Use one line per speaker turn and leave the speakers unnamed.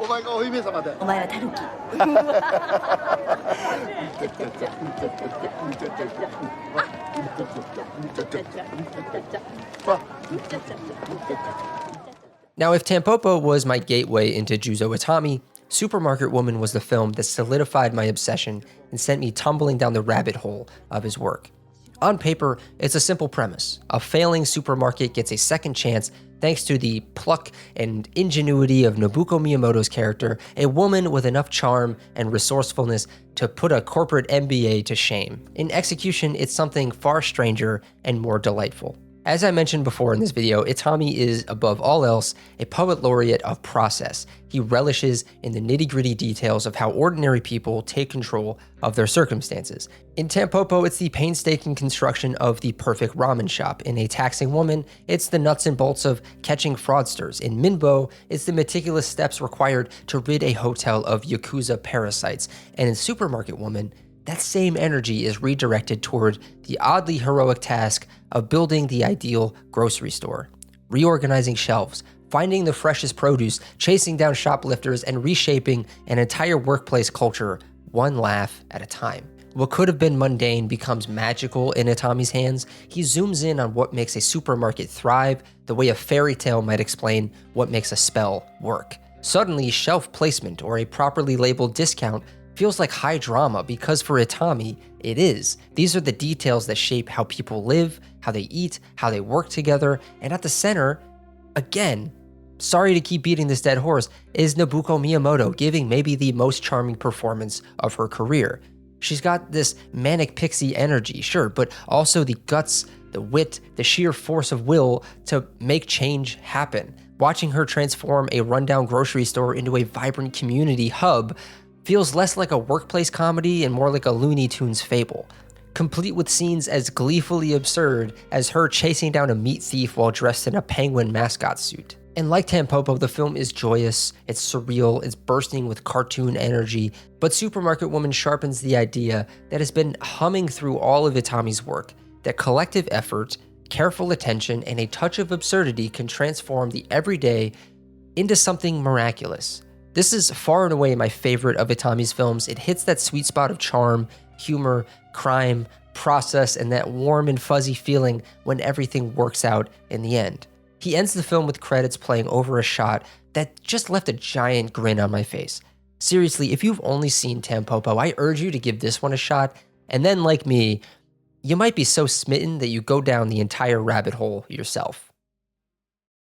お前がお姫様だ。
お前はタヌキ。
Now, if Tampopo was my gateway into Juzo Itami, Supermarket Woman was the film that solidified my obsession and sent me tumbling down the rabbit hole of his work. On paper, it's a simple premise. A failing supermarket gets a second chance thanks to the pluck and ingenuity of Nobuko Miyamoto's character, a woman with enough charm and resourcefulness to put a corporate MBA to shame. In execution, it's something far stranger and more delightful. As I mentioned before in this video, Itami is, above all else, a poet laureate of process. He relishes in the nitty-gritty details of how ordinary people take control of their circumstances. In Tampopo, it's the painstaking construction of the perfect ramen shop. In A Taxing Woman, it's the nuts and bolts of catching fraudsters. In Minbo, it's the meticulous steps required to rid a hotel of Yakuza parasites. And in Supermarket Woman, that same energy is redirected toward the oddly heroic task of building the ideal grocery store, reorganizing shelves, finding the freshest produce, chasing down shoplifters, and reshaping an entire workplace culture one laugh at a time. What could have been mundane becomes magical in Itami's hands. He zooms in on what makes a supermarket thrive, the way a fairy tale might explain what makes a spell work. Suddenly, shelf placement or a properly labeled discount feels like high drama because for Itami, it is. These are the details that shape how people live, how they eat, how they work together, and at the center, again, sorry to keep beating this dead horse, is Nobuko Miyamoto giving maybe the most charming performance of her career. She's got this manic pixie energy, sure, but also the guts, the wit, the sheer force of will to make change happen. Watching her transform a rundown grocery store into a vibrant community hub feels less like a workplace comedy and more like a Looney Tunes fable, complete with scenes as gleefully absurd as her chasing down a meat thief while dressed in a penguin mascot suit. And like Tampopo, the film is joyous, it's surreal, it's bursting with cartoon energy, but Supermarket Woman sharpens the idea that has been humming through all of Itami's work, that collective effort, careful attention, and a touch of absurdity can transform the everyday into something miraculous. This is far and away my favorite of Itami's films. It hits that sweet spot of charm, humor, crime, process, and that warm and fuzzy feeling when everything works out in the end. He ends the film with credits playing over a shot that just left a giant grin on my face. Seriously, if you've only seen Tampopo, I urge you to give this one a shot, and then like me, you might be so smitten that you go down the entire rabbit hole yourself.